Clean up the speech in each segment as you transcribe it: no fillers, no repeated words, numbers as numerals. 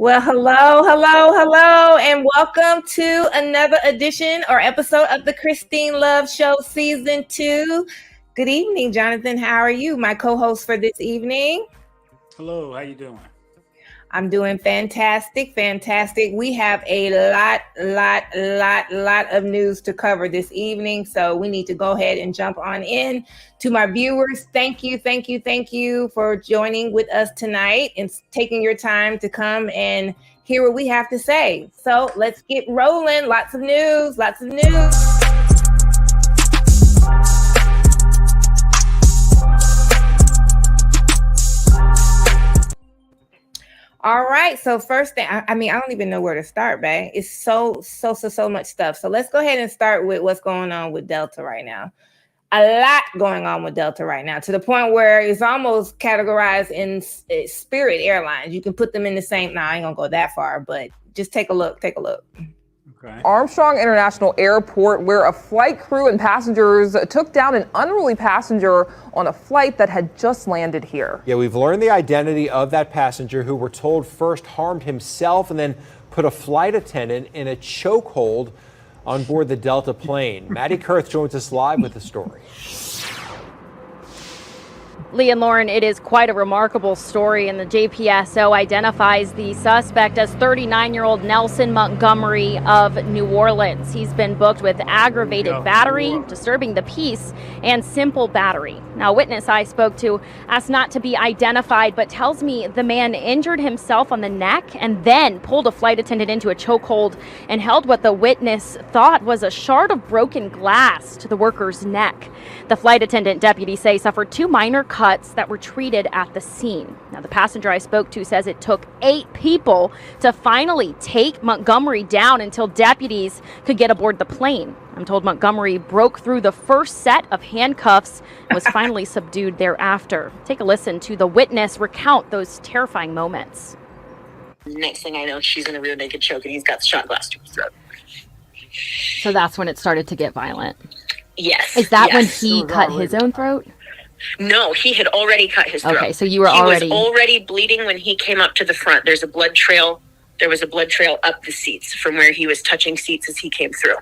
Well, hello, and welcome to another edition or episode of the Christine Love Show Season 2. Good evening, Jonathan. How are you, my co-host for this evening? Hello, how you doing? I'm doing fantastic. We have a lot of news to cover this evening, so we need to go ahead and jump on in. To my viewers, thank you for joining with us tonight and taking your time to come and hear what we have to say. So let's get rolling. Lots of news. All right. So first thing, I don't even know where to start, babe. It's so much stuff. So let's go ahead and start with what's going on with Delta right now. A lot going on with Delta right now, to the point where it's almost categorized in Spirit Airlines. You can put them in the same. Now, I ain't gonna go that far, but just take a look. Okay. Armstrong International Airport, where a flight crew and passengers took down an unruly passenger on a flight that had just landed here. Yeah, we've learned the identity of that passenger, who we're told first harmed himself and then put a flight attendant in a chokehold on board the Delta plane. Maddie Kurth joins us live with the story. Lee and Lauren, it is quite a remarkable story, and the JPSO identifies the suspect as 39-year-old Nelson Montgomery of New Orleans. He's been booked with aggravated battery, disturbing the peace, and simple battery. Now, a witness I spoke to asked not to be identified, but tells me the man injured himself on the neck and then pulled a flight attendant into a chokehold and held what the witness thought was a shard of broken glass to the worker's neck. The flight attendant, deputies say, suffered 2 minor cuts that were treated at the scene. Now, the passenger I spoke to says it took 8 people to finally take Montgomery down until deputies could get aboard the plane. I'm told Montgomery broke through the first set of handcuffs and was finally subdued thereafter. Take a listen to the witness recount those terrifying moments. Next thing I know, she's in a rear naked choke and he's got the shot glass to his throat. So that's when it started to get violent. Yes. Is that when he cut his own throat? No, he had already cut his throat. Okay, so you were He already... was already bleeding when he came up to the front. There's a blood trail. There was a blood trail up the seats from where he was touching seats as he came through.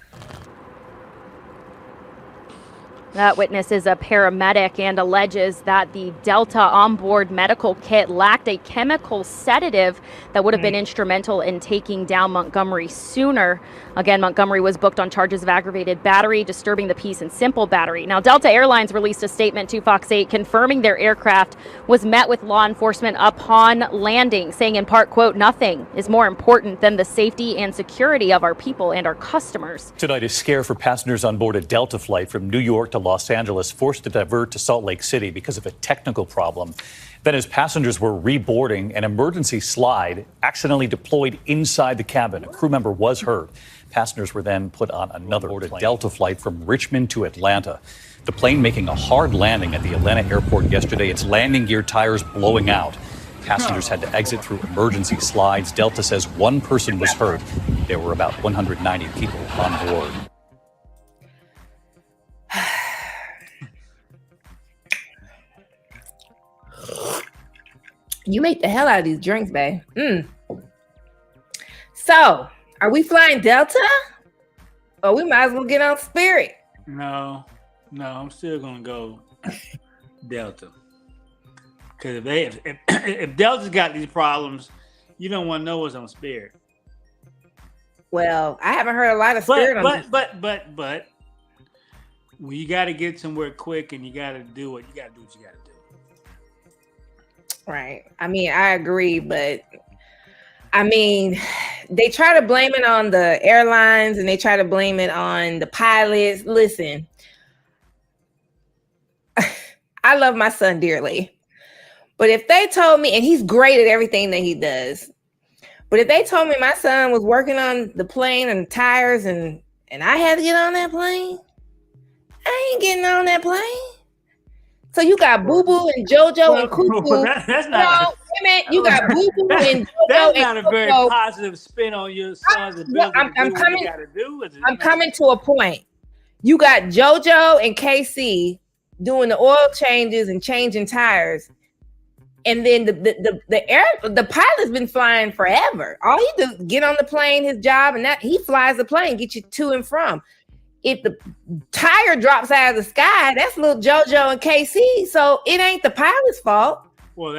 That witness is a paramedic and alleges that the Delta onboard medical kit lacked a chemical sedative that would have been instrumental in taking down Montgomery sooner. Again, Montgomery was booked on charges of aggravated battery, disturbing the peace, and simple battery. Now, Delta Airlines released a statement to Fox 8 confirming their aircraft was met with law enforcement upon landing, saying in part, quote, "Nothing is more important than the safety and security of our people and our customers." Tonight, a scare for passengers on board a Delta flight from New York to Los Angeles, forced to divert to Salt Lake City because of a technical problem. Then, as passengers were reboarding, an emergency slide accidentally deployed inside the cabin. A crew member was hurt. Passengers were then put on another Delta flight from Richmond to Atlanta. The plane making a hard landing at the Atlanta airport yesterday, its landing gear tires blowing out. Passengers had to exit through emergency slides. Delta says 1 person was hurt. There were about 190 people on board. You make the hell out of these drinks, babe. So, are we flying Delta? Or we might as well get on Spirit? No, I'm still gonna go Delta. Because if Delta's got these problems, you don't want to know what's on Spirit. Well, I haven't heard a lot of Spirit on this. But when you got to get somewhere quick and you got to do what you got to do. Right. I mean, I agree, but they try to blame it on the airlines and they try to blame it on the pilots. Listen, I love my son dearly, but if they told me, and he's great at everything that he does, but if they told me my son was working on the plane and the tires and I had to get on that plane, I ain't getting on that plane. So you got Boo Boo and JoJo and Cuckoo. That's not. You got Boo Boo and JoJo. That's not a very positive spin on your son's ability I'm coming. You gotta do. I'm coming to a point. You got JoJo and KC doing the oil changes and changing tires, And then the pilot's been flying forever. All he do is get on the plane, his job, and that he flies the plane, get you to and from. If the tire drops out of the sky, that's little JoJo and KC. So it ain't the pilot's fault. Well,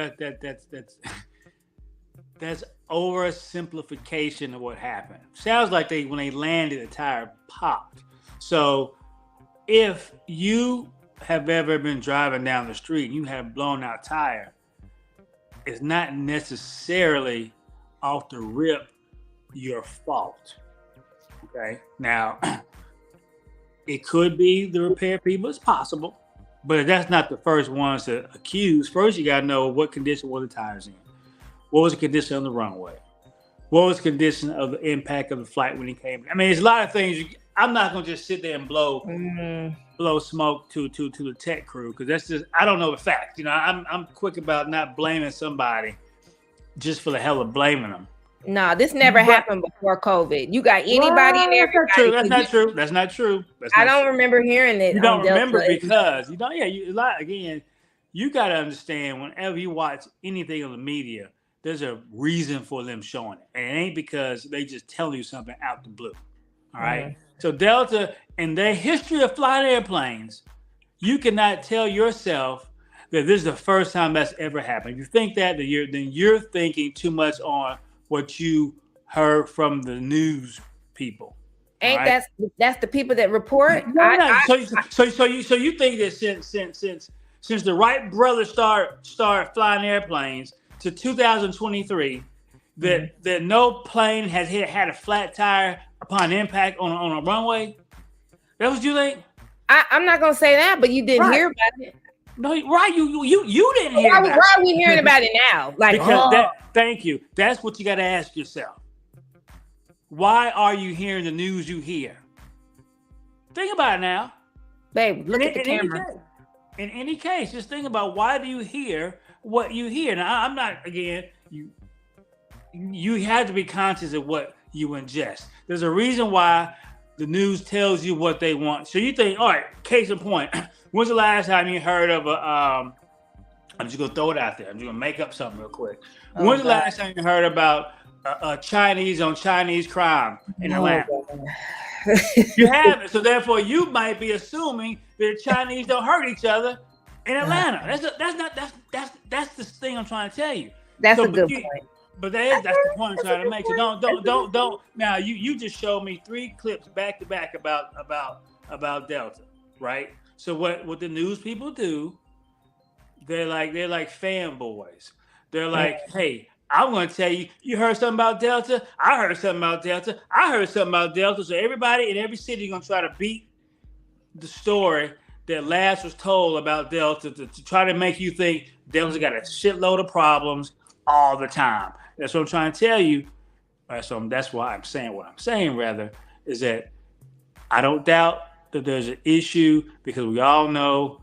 that's oversimplification of what happened. Sounds like when they landed, the tire popped. So if you have ever been driving down the street and you have a blown out tire, it's not necessarily off the rip your fault. Okay. Now, it could be the repair people. It's possible, but that's not the first ones to accuse. First, you got to know what condition were the tires in. What was the condition on the runway? What was the condition of the impact of the flight when he came? I mean, there's a lot of things. I'm not going to just sit there and blow smoke to the tech crew, because that's just, I don't know the facts. You know, I'm quick about not blaming somebody just for the hell of blaming them. No, this never happened before COVID. You got anybody in there? That's not true. That's not true. I don't remember hearing it. You don't remember because you don't. Yeah, you got to understand, whenever you watch anything on the media, there's a reason for them showing it, and it ain't because they just tell you something out the blue. All right. So Delta, in their history of flying airplanes, you cannot tell yourself that this is the first time that's ever happened. If you think that, then you're thinking too much on what you heard from the news people. Ain't right? That's the people that report? So you think that since the Wright brothers start flying airplanes to 2023, that no plane has had a flat tire upon impact on a runway? That's what you think? I'm not gonna say that, but you didn't hear about it. No, right? You didn't hear about it. Why are we hearing about it now? Thank you. That's what you got to ask yourself. Why are you hearing the news you hear? Think about it now. Babe, look at the camera. In any case, just think about, why do you hear what you hear? Now, I'm not, again, you have to be conscious of what you ingest. There's a reason why the news tells you what they want. So you think, all right, case in point, when's the last time you heard of I'm just going to throw it out there. I'm just going to make up something real quick. When's the last time you heard about Chinese on Chinese crime in Atlanta? You haven't. So therefore, you might be assuming that Chinese don't hurt each other in Atlanta. That's the thing I'm trying to tell you. That's a good point. But that's the point I'm trying to make. So don't. Now you just showed me 3 clips back to back about Delta, right? So what the news people do, they're like fanboys. They're like, hey, I'm going to tell you, you heard something about Delta? I heard something about Delta. I heard something about Delta. So everybody in every city is going to try to beat the story that last was told about Delta to try to make you think Delta's got a shitload of problems all the time. That's what I'm trying to tell you. So that's why I'm saying what I'm saying, rather, is that I don't doubt that there's an issue, because we all know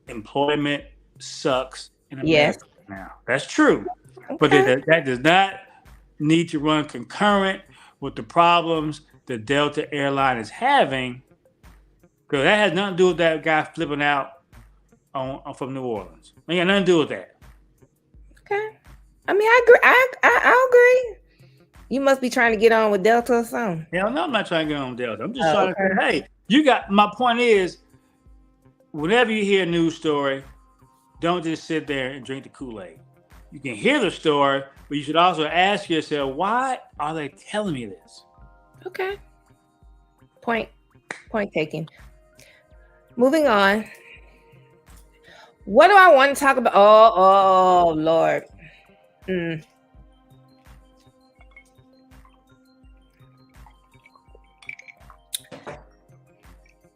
employment sucks in America now. That's true. Okay. But that does not need to run concurrent with the problems that Delta Airline is having, because that has nothing to do with that guy flipping out from New Orleans. It ain't got nothing to do with that. Okay. I mean, I agree. I agree. You must be trying to get on with Delta or something. Hell no, I'm not trying to get on with Delta. I'm just trying to say, hey, my point is, whenever you hear a news story, don't just sit there and drink the Kool-Aid. You can hear the story, but you should also ask yourself, why are they telling me this? Okay. Point taken. Moving on. What do I want to talk about? Oh Lord.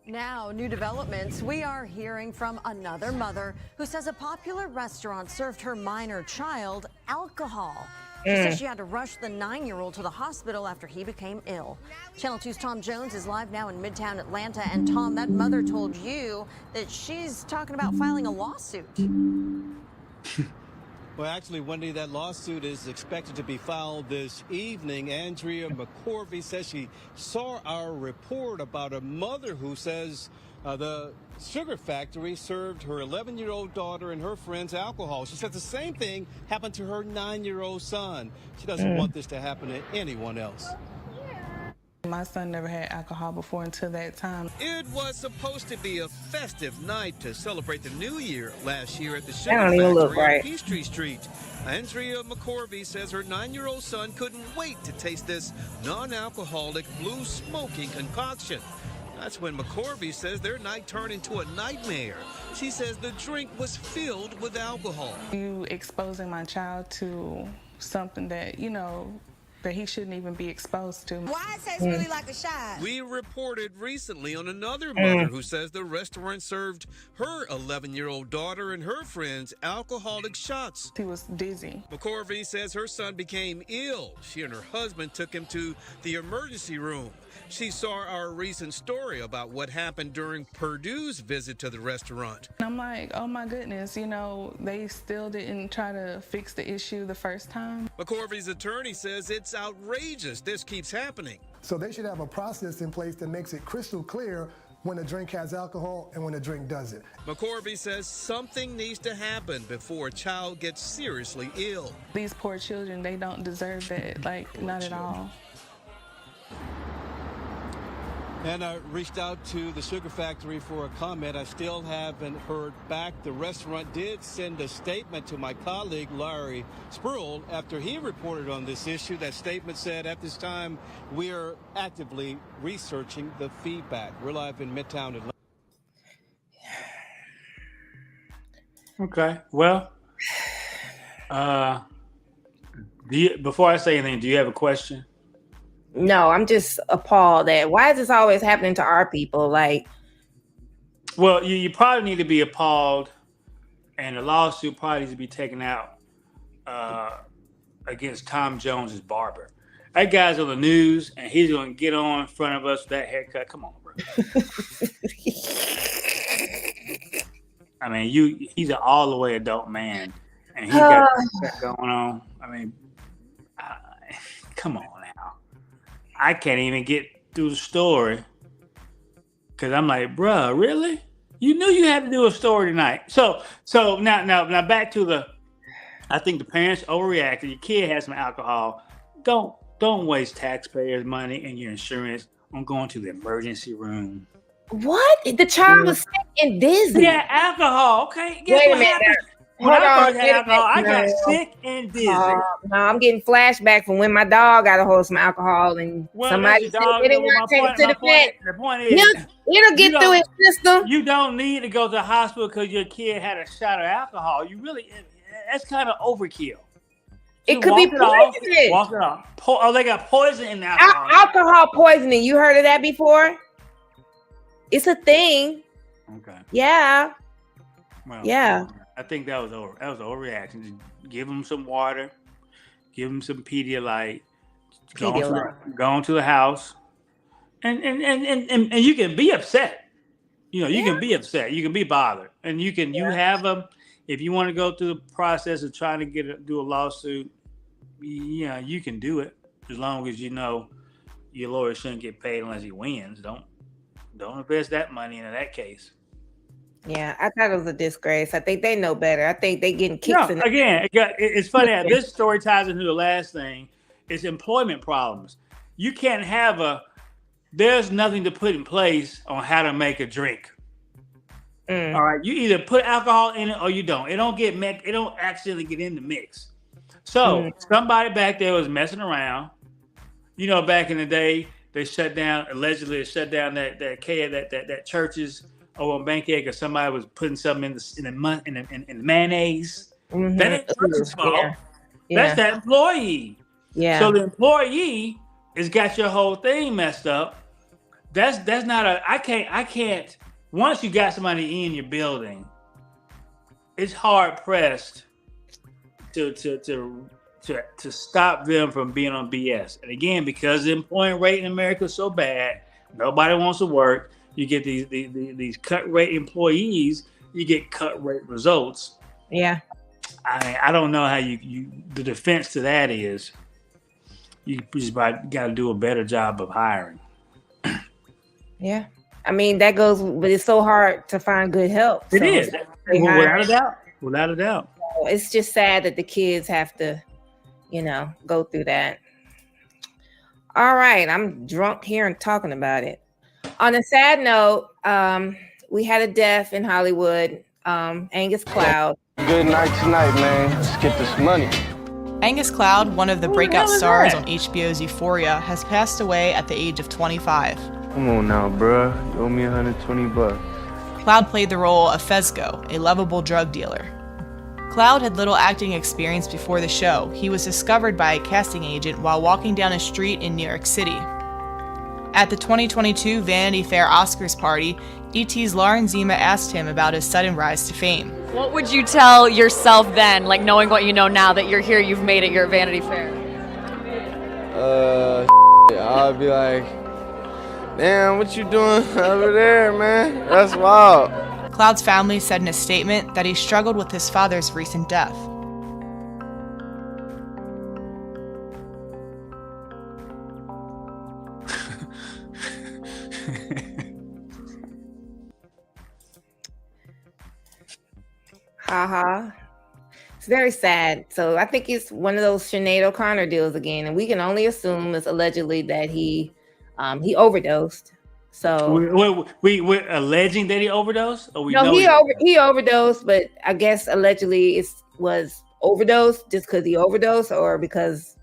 Now, new developments. We are hearing from another mother who says a popular restaurant served her minor child alcohol. She says she had to rush the 9-year-old to the hospital after he became ill. Channel 2's Tom Jones is live now in Midtown Atlanta. And Tom, that mother told you that she's talking about filing a lawsuit. Well, actually, Wendy, that lawsuit is expected to be filed this evening. Andrea McCorvey says she saw our report about a mother who says the sugar factory served her 11-year-old daughter and her friends alcohol. She says the same thing happened to her 9-year-old son. She doesn't want this to happen to anyone else. My son never had alcohol before until that time. It was supposed to be a festive night to celebrate the new year last year at the That sugar don't even look factory on right. Peachtree Street. Andrea McCorvey says her 9-year-old son couldn't wait to taste this non-alcoholic blue smoking concoction. That's when McCorvey says their night turned into a nightmare. She says the drink was filled with alcohol. You exposing my child to something that, you know, that he shouldn't even be exposed to. Why it tastes really like a shot? We reported recently on another mother who says the restaurant served her 11-year-old daughter and her friends alcoholic shots. He was dizzy. McCorvey says her son became ill. She and her husband took him to the emergency room. She saw our recent story about what happened during Purdue's visit to the restaurant. I'm like, oh my goodness, you know, they still didn't try to fix the issue the first time. McCorvey's attorney says it's outrageous this keeps happening. So they should have a process in place that makes it crystal clear when a drink has alcohol and when a drink doesn't. McCorvey says something needs to happen before a child gets seriously ill. These poor children, they don't deserve that, like, not at all. And I reached out to the sugar factory for a comment. I still haven't heard back. The restaurant did send a statement to my colleague, Larry Spruill, after he reported on this issue. That statement said, at this time, we are actively researching the feedback. We're live in Midtown Atlanta. Okay. Well, before I say anything, do you have a question? No, I'm just appalled that why is this always happening to our people? Like, well, you probably need to be appalled, and the lawsuit probably needs to be taken out against Tom Jones's barber. That guy's on the news, and he's going to get on in front of us with that haircut. Come on, bro. I mean, he's an all the way adult man, and he got that going on. I mean, come on now. I can't even get through the story because I'm like, bruh, really? You knew you had to do a story tonight. So now back to I think the parents overreacted. Your kid has some alcohol. Don't waste taxpayers' money and your insurance on going to the emergency room. what? The child was sick and dizzy. Yeah, alcohol. Okay. Guess Wait a what minute. happened? Hold When I on, first had wait a alcohol, I minute. got sick and dizzy. No, I'm getting flashback from when my dog got a hold of some alcohol and somebody said they didn't want to take it to the vet. The point is, It'll get through his system. you don't need to go to the hospital because your kid had a shot of alcohol. That's kind of overkill. It could be poison. Walk it off. They got poison in the alcohol. Alcohol poisoning. You heard of that before? It's a thing. Okay. Yeah. Well, Yeah. I think that was an overreaction. Just give them some water. Give them some Pedialyte. Go into the house. And you can be upset. You know, you can be upset. You can be bothered. And you have them. If you want to go through the process of trying to do a lawsuit, yeah, you can do it as long as you know your lawyer shouldn't get paid unless he wins. Don't invest that money into that case. Yeah, I thought it was a disgrace. I think they know better. I think they getting kicks. Again, it's funny that this story ties into the last thing. It's employment problems. You can't have there's nothing to put in place on how to make a drink. All right, you either put alcohol in it or you don't. It don't accidentally get in the mix. So somebody back there was messing around. You know, back in the day, they allegedly shut down that churches over on Bankhead because somebody was putting something in the mayonnaise. Mm-hmm. That ain't the church's fault. Yeah. That's that employee. Yeah. So the employee has got your whole thing messed up. That's not I can't. Once you got somebody in your building, it's hard pressed to stop them from being on BS. And again, because the employment rate in America is so bad, nobody wants to work. You get these cut rate employees. You get cut rate results. Yeah. I don't know how you the defense to that is you just got to do a better job of hiring. Yeah. I mean, that goes, but it's so hard to find good help. It is. Without a doubt. Without a doubt. It's just sad that the kids have to, go through that. All right. I'm drunk here and talking about it. On a sad note, we had a death in Hollywood. Angus Cloud. Good night tonight, man. Let's get this money. Angus Cloud, one of the breakout stars on HBO's Euphoria, has passed away at the age of 25. Come on now, bruh. You owe me $120. Cloud played the role of Fezco, a lovable drug dealer. Cloud had little acting experience before the show. He was discovered by a casting agent while walking down a street in New York City. At the 2022 Vanity Fair Oscars party, E.T.'s Lauren Zima asked him about his sudden rise to fame. What would you tell yourself then, like knowing what you know now that you're here, you've made it, you're at Vanity Fair? I'd be like, damn, what you doing over there, man? That's wild. Cloud's family said in a statement that he struggled with his father's recent death. Haha. It's very sad. So I think it's one of those Sinead O'Connor deals again, and we can only assume it's allegedly that he overdosed. So we're alleging that he overdosed, or we no, know he overdosed, but I guess allegedly it was overdose just because he overdosed, or because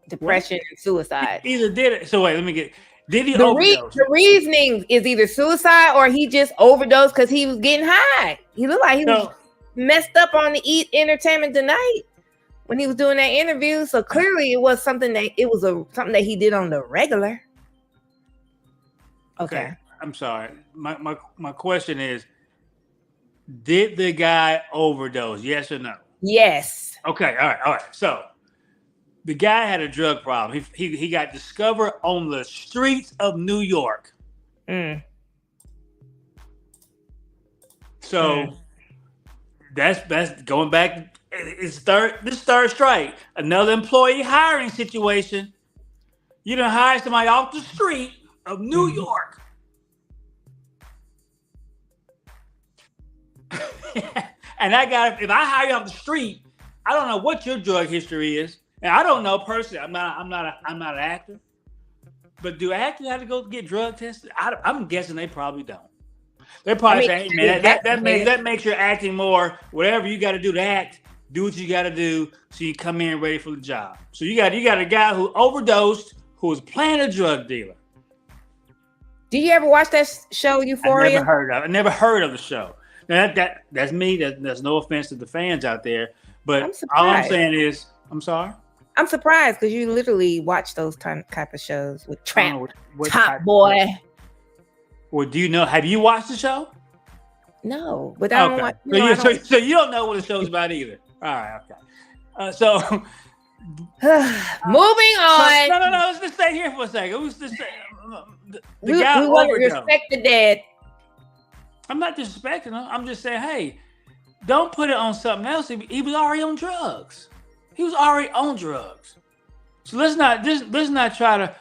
depression and suicide. Either did it. So wait, let me get. Did he overdose? The reasoning is either suicide or he just overdosed because he was getting high. He looked like he was messed up on the Entertainment Tonight when he was doing that interview. So clearly it was something that something that he did on the regular. Okay. I'm sorry. My question is, did the guy overdose? Yes or no? Yes. Okay. All right. So the guy had a drug problem. He got discovered on the streets of New York. So that's going back. This third strike. Another employee hiring situation. You done hire somebody off the street of New York. And that guy, if I hire you off the street, I don't know what your drug history is. And I don't know personally. I'm not an actor. But do actors have to go get drug tested? I'm guessing they probably don't. They're probably saying, hey, man, that makes your acting more, whatever you got to do to act, do what you got to do so you come in ready for the job. So you got a guy who overdosed, who was playing a drug dealer. Did you ever watch that show Euphoria? I never heard of the show. Now that's me. That's no offense to the fans out there, but all I'm saying is, I'm sorry. I'm surprised because you literally watch those type of shows with Top Boy. Well, do you know? Have you watched the show? No, but I don't watch. So you don't know what the show's about either. All right, okay. So moving on. No. Let's just stay here for a second. We want to respect the dead. I'm not disrespecting him. I'm just saying, hey, don't put it on something else. He was already on drugs. So let's not try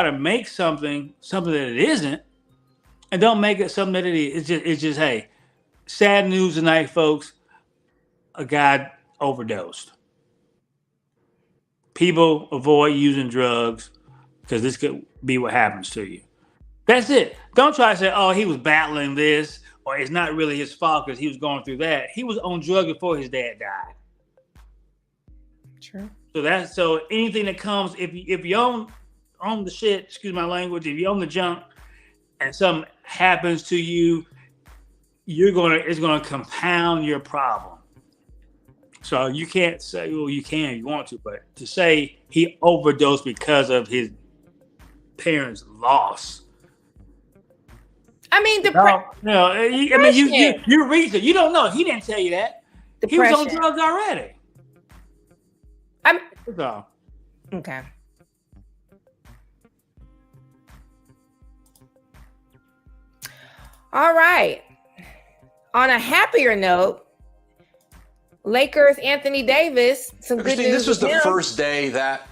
to make something that it isn't, and don't make it something that it is. It's just hey, sad news tonight, folks. A guy overdosed. People avoid using drugs because this could be what happens to you. That's it. Don't try to say, oh, he was battling this, or it's not really his fault because he was going through that. He was on drugs before his dad died. True. So anything that comes, if you're on the shit, excuse my language, if you're on the junk and something happens to you, it's gonna compound your problem. So you can't say, well, you can if you want to, but to say he overdosed because of his parents' loss. I mean, you read it. You don't know. He didn't tell you that. Depression. He was on drugs already. That's all. Okay. All right. On a happier note, Lakers, Anthony Davis, some good Christine, news. this was with the him. first day that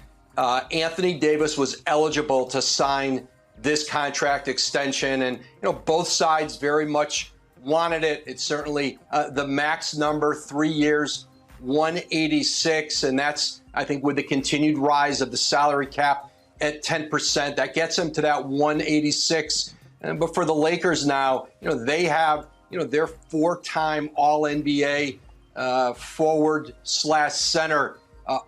Anthony Davis was eligible to sign this contract extension. And, both sides very much wanted it. It's certainly the max number, 3 years, 186. And that's, I think, with the continued rise of the salary cap at 10%, that gets him to that 186. But for the Lakers now, they have, their 4-time All-NBA forward/center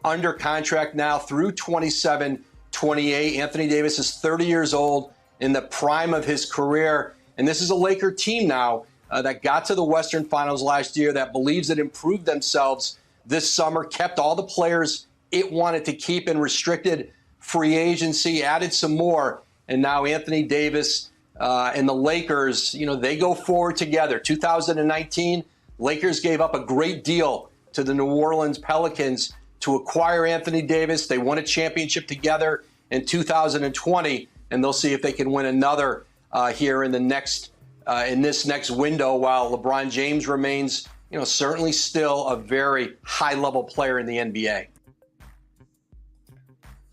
under contract now through 27-28. Anthony Davis is 30 years old, in the prime of his career. And this is a Laker team now that got to the Western Finals last year, that believes it improved themselves this summer, kept all the players it wanted to keep in restricted free agency, added some more. And now Anthony Davis and the Lakers, they go forward together. 2019, Lakers gave up a great deal to the New Orleans Pelicans to acquire Anthony Davis. They won a championship together in 2020, and they'll see if they can win another here in this next window, while LeBron James remains, certainly still a very high-level player in the NBA.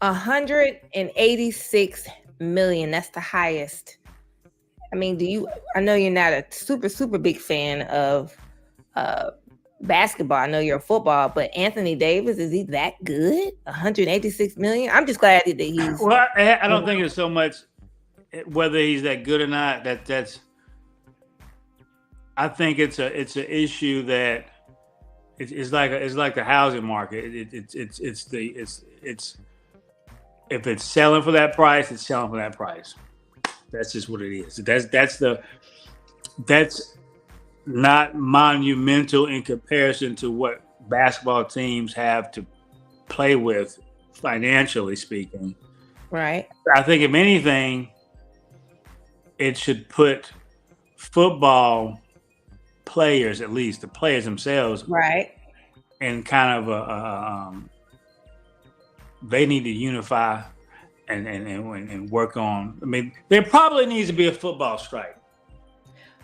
$186 million. That's the highest. I mean, I know you're not a super big fan of basketball. I know you're a football, but Anthony Davis, is he that good? $186 million? I'm just glad that he's. Well, I don't think it's so much whether he's that good or not. That's. I think it's an issue that it's like the housing market. It's if it's selling for that price, it's selling for that price. That's just what it is. That's not monumental in comparison to what basketball teams have to play with, financially speaking. Right. I think if anything, it should put football players, at least the players themselves, right, in kind of they need to unify and work on. I mean, there probably needs to be a football strike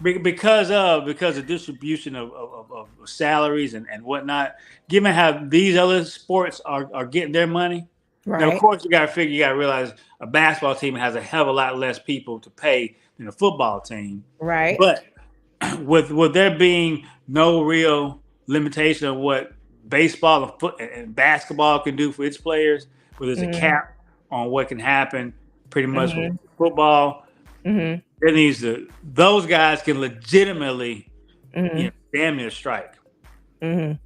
because of distribution of salaries and whatnot. Given how these other sports are getting their money, right. Now, of course, you got to realize a basketball team has a hell of a lot less people to pay than a football team, right? But with there being no real limitation of what baseball and basketball can do for its players, where there's a cap on what can happen, pretty much with football. There needs to, those guys can legitimately, damn near strike. You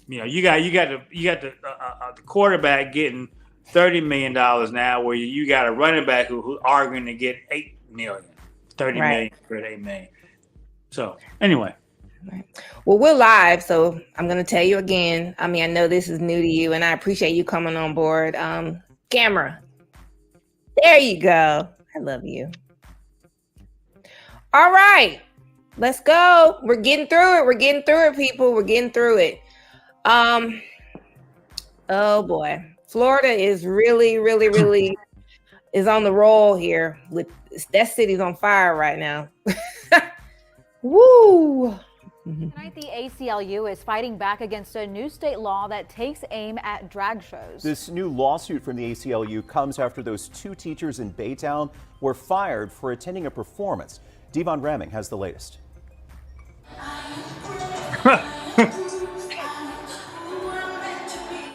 got the quarterback getting $30 million now, where you got a running back who arguing to get $8 million, $30 million for $8 million. So anyway. Right. Well, we're live, so I'm going to tell you again. I mean, I know this is new to you, and I appreciate you coming on board. Camera. There you go. I love you. All right. Let's go. We're getting through it. We're getting through it, people. We're getting through it. Oh, boy. Florida is really is on the roll here. That city's on fire right now. Woo! Tonight, the ACLU is fighting back against a new state law that takes aim at drag shows. This new lawsuit from the ACLU comes after those 2 teachers in Baytown were fired for attending a performance. Devon Ramming has the latest.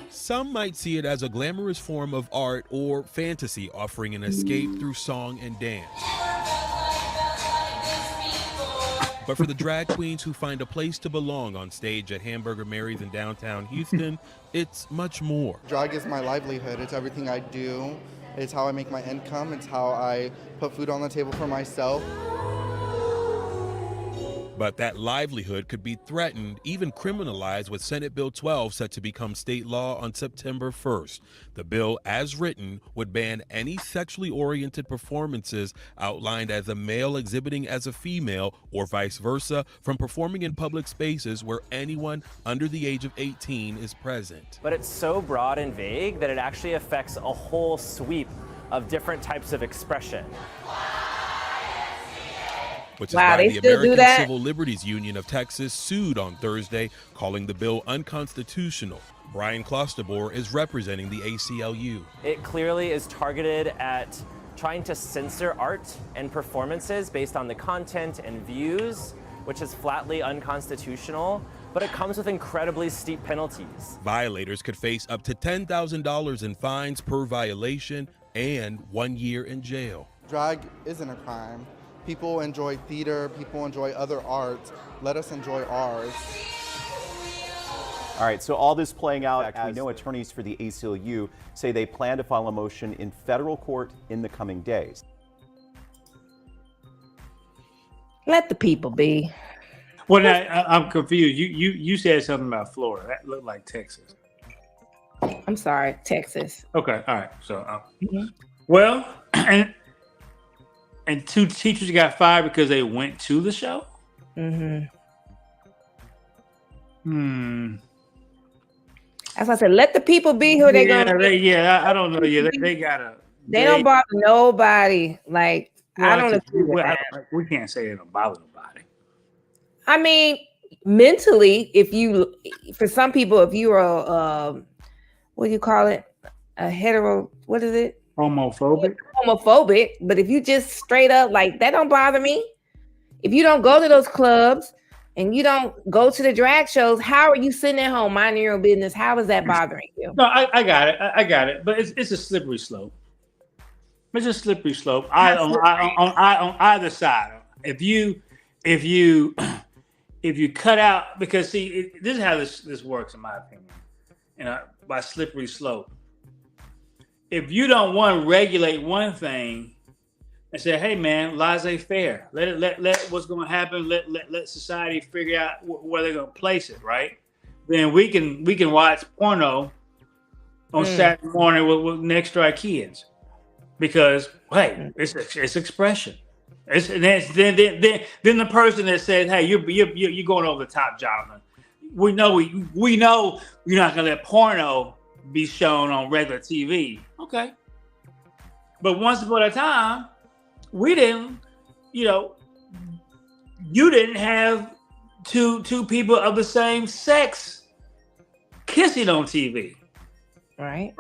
Some might see it as a glamorous form of art or fantasy, offering an escape through song and dance. But for the drag queens who find a place to belong on stage at Hamburger Mary's in downtown Houston, it's much more. Drag is my livelihood. It's everything I do. It's how I make my income. It's how I put food on the table for myself. But that livelihood could be threatened, even criminalized, with Senate Bill 12 set to become state law on September 1st. The bill, as written, would ban any sexually oriented performances outlined as a male exhibiting as a female or vice versa from performing in public spaces where anyone under the age of 18 is present. But it's so broad and vague that it actually affects a whole sweep of different types of expression. which is Wow, why they the still do American that? Civil Liberties Union of Texas sued on Thursday, calling the bill unconstitutional. Brian Klosterboer is representing the ACLU. It clearly is targeted at trying to censor art and performances based on the content and views, which is flatly unconstitutional, but it comes with incredibly steep penalties. Violators could face up to $10,000 in fines per violation and 1 year in jail. Drag isn't a crime. People enjoy theater, people enjoy other arts. Let us enjoy ours. All right, so all this playing out, we know attorneys for the ACLU say they plan to file a motion in federal court in the coming days. Let the people be. Well, now, I'm confused. You said something about Florida. That looked like Texas. I'm sorry, Texas. Okay, all right. So, well, and two teachers got fired because they went to the show. As I said, let the people be who they're gonna be. I don't know. Yeah, they gotta. They don't bother nobody. Like I don't agree with that. We can't say they don't bother nobody. I mean, mentally, for some people, if you're a what do you call it? A hetero, what is it? Homophobic. Homophobic. But if you just straight up like that don't bother me. If you don't go to those clubs and you don't go to the drag shows, how are you sitting at home minding your own business? How is that bothering you? No, I got it. I got it. But it's a slippery slope. It's a slippery slope. On either side. If you cut out, because see, this is how this works in my opinion. By slippery slope. If you don't want to regulate one thing and say, hey man, laissez-faire. Let what's going to happen. Let society figure out where they're going to place it, right? Then we can watch porno on Saturday morning with next to our kids, because hey, it's expression. Then the person that says, hey, you're going over the top, Jonathan. We know you're not going to let porno be shown on regular TV. Okay, but once upon a time, we didn't, you didn't have two people of the same sex kissing on TV. Right.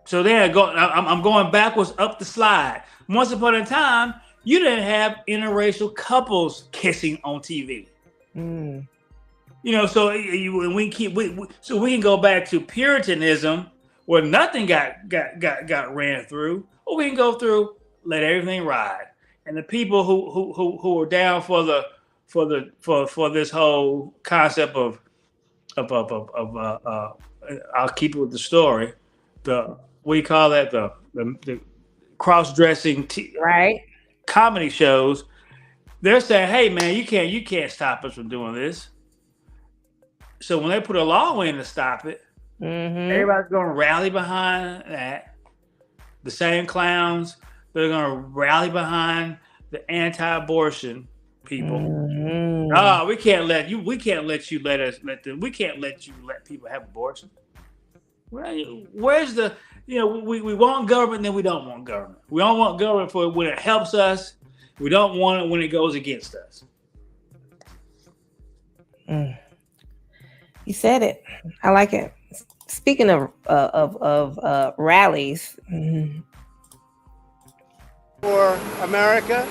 So then I'm going backwards up the slide. Once upon a time, you didn't have interracial couples kissing on TV. So we can go back to Puritanism, where nothing got ran through, or we can go through let everything ride. And the people who are down for this whole concept of I'll keep it with the story. We call that the cross-dressing comedy shows. They're saying, hey man, you can't stop us from doing this. So when they put a law in to stop it, everybody's going to rally behind that. The same clowns, they're going to rally behind the anti-abortion people. We can't let you let people have abortion. Where's the, we want government, then we don't want government. We don't want government for when it helps us. We don't want it when it goes against us. You said it. I like it. Speaking of rallies. For America,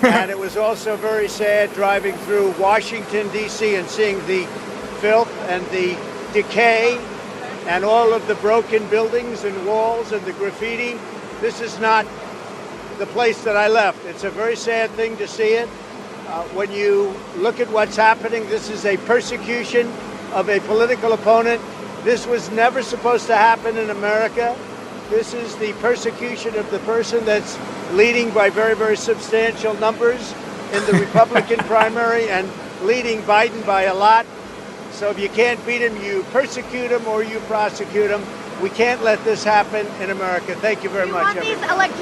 and it was also very sad driving through Washington, D.C. and seeing the filth and the decay and all of the broken buildings and walls and the graffiti. This is not the place that I left. It's a very sad thing to see it. When you look at what's happening, this is a persecution of a political opponent. This was never supposed to happen in America. This is the persecution of the person that's leading by very, very substantial numbers in the Republican primary and leading Biden by a lot. So if you can't beat him, you persecute him or you prosecute him. We can't let this happen in America. Thank you very much. Do you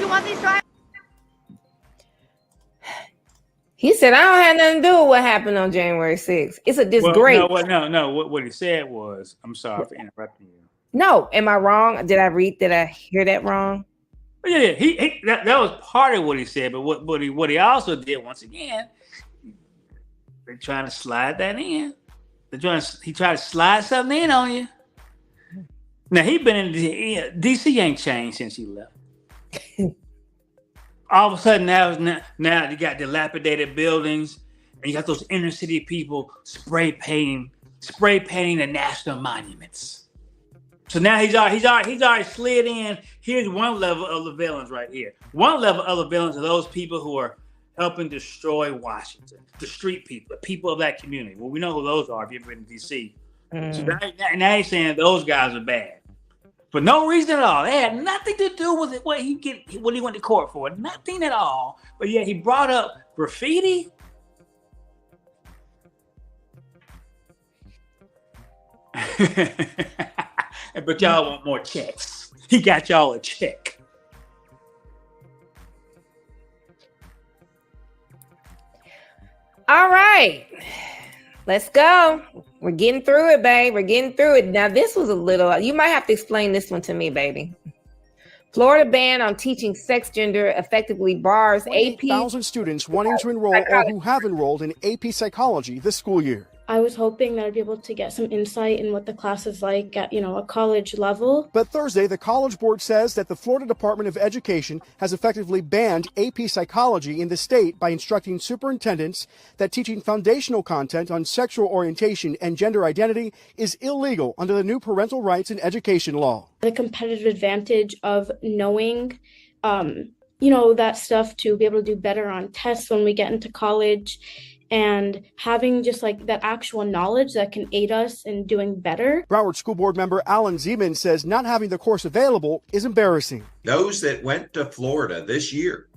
want these drivers? He said, I don't have nothing to do with what happened on January 6th. It's a disgrace. No. What he said was, I'm sorry for interrupting you. No, am I wrong? Did I hear that wrong? Yeah. That was part of what he said, but what he also did once again, They're trying to slide that in. He tried to slide something in on you. Now he been in DC ain't changed since he left. All of a sudden now you got dilapidated buildings and you got those inner city people spray painting the national monuments. So now he's already slid in. Here's one level of the villains right here. One level of the villains are those people who are helping destroy Washington, the street people, the people of that community. Well, we know who those are if you've been to DC. So now he's saying those guys are bad. For no reason at all. They had nothing to do with it, what he went to court for. Nothing at all. But yet he brought up graffiti. But y'all want more checks. He got y'all a check. All right. Let's go. We're getting through it, babe. We're getting through it. Now, this was a little, you might have to explain this one to me, baby. Florida ban on teaching sex gender effectively bars AP. 1,000 students wanting to enroll or who have enrolled in AP Psychology this school year. I was hoping that I'd be able to get some insight in what the class is like at, a college level. But Thursday, the College Board says that the Florida Department of Education has effectively banned AP Psychology in the state by instructing superintendents that teaching foundational content on sexual orientation and gender identity is illegal under the new parental rights and education law. The competitive advantage of knowing, that stuff to be able to do better on tests when we get into college, and having just like that actual knowledge that can aid us in doing better. Broward School Board member Alan Zeman says not having the course available is embarrassing. Those that went to Florida this year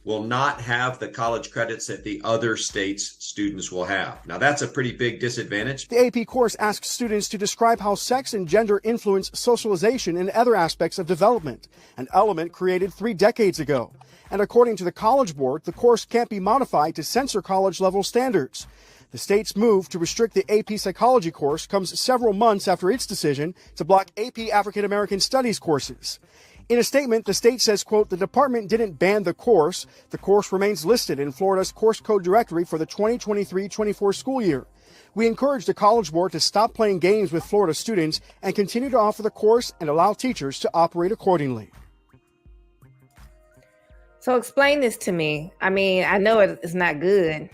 will not have the college credits that the other states' students will have. Now, that's a pretty big disadvantage. The AP course asks students to describe how sex and gender influence socialization and other aspects of development, an element created 3 decades ago. And according to the College Board, the course can't be modified to censor college-level standards. The state's move to restrict the AP Psychology course comes several months after its decision to block AP African American Studies courses. In a statement, the state says, quote, the department didn't ban the course. The course remains listed in Florida's course code directory for the 2023-24 school year. We encourage the College Board to stop playing games with Florida students and continue to offer the course and allow teachers to operate accordingly. So explain this to me. I mean, I know it's not good,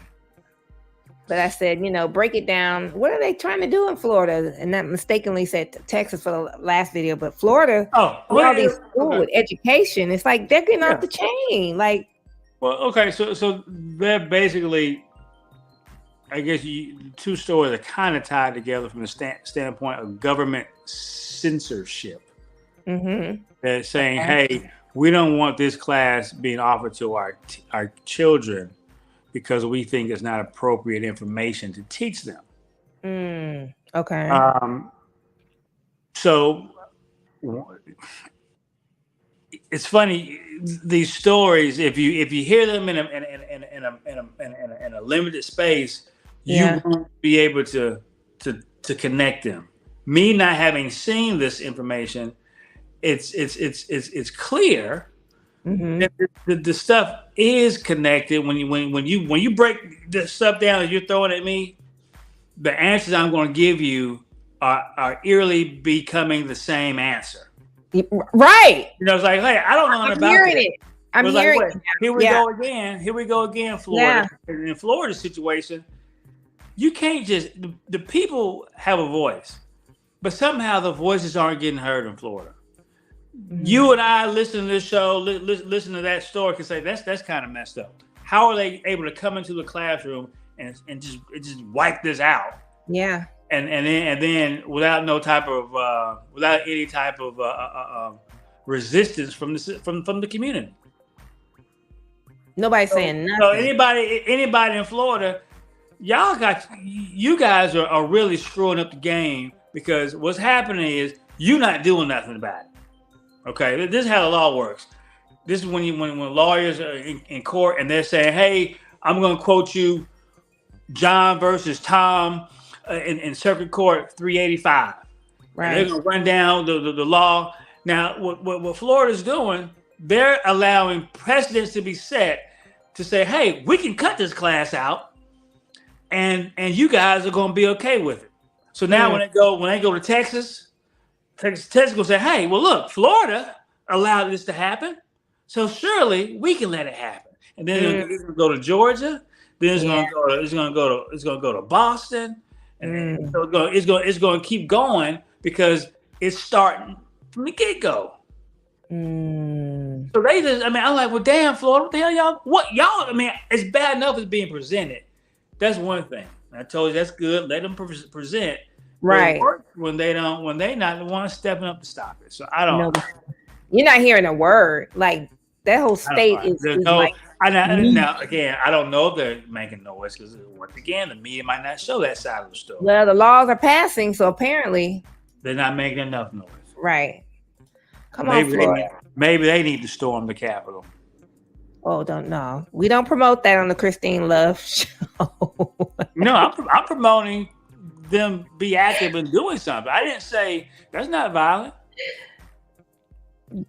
but I said, break it down. What are they trying to do in Florida? And not mistakenly said Texas for the last video, but Florida, all these schools with education, it's like they're getting off the chain. Like, well, okay, so they're basically, I guess, two stories are kind of tied together from the standpoint of government censorship. Mm-hmm. They're saying, hey, we don't want this class being offered to our children because we think it's not appropriate information to teach them. Okay. So it's funny, these stories. If you hear them in a limited space, you won't be able to connect them. Me not having seen this information, it's clear that the stuff is connected. When you break the stuff down that you're throwing at me, the answers I'm going to give you are eerily becoming the same answer. Right. It's like, hey, I don't know nothing about it. I'm hearing it. Here we go again. Here we go again, Florida. Yeah. In Florida's situation, you can't just the people have a voice, but somehow the voices aren't getting heard in Florida. You and I listen to this show, listen to that story, can say that's kind of messed up. How are they able to come into the classroom and just wipe this out? Yeah. And then without any type of resistance from the community. Nobody's saying nothing. So anybody in Florida, you guys are really screwing up the game, because what's happening is you're not doing nothing about it. Okay, this is how the law works. This is when lawyers are in court and they're saying, "Hey, I'm going to quote you, John versus Tom, in Circuit Court 385." Right. And they're going to run down the law. Now, what Florida's doing, they're allowing precedents to be set to say, "Hey, we can cut this class out, and you guys are going to be okay with it. So now when they go to Texas will say, hey, well, look, Florida allowed this to happen, so surely we can let it happen. And then it's going to go to Georgia. Then it's going to go to Boston, and so it's going to keep going because it's starting from the get-go. So they just, I mean, I'm like, well, damn, Florida, what the hell y'all? I mean, it's bad enough it's being presented. That's one thing. I told you that's good. Let them present. Right. When they not the ones stepping up to stop it. So I don't know. You're not hearing a word. Like that whole state is like. Now, again, I don't know if they're making noise because once again, the media might not show that side of the story. Well, the laws are passing, so apparently they're not making enough noise. Right. Come on, Florida. Maybe they need to storm the Capitol. Oh, don't know. We don't promote that on the Christine Love show. No, I'm promoting them be active and doing something. I didn't say that's not violent.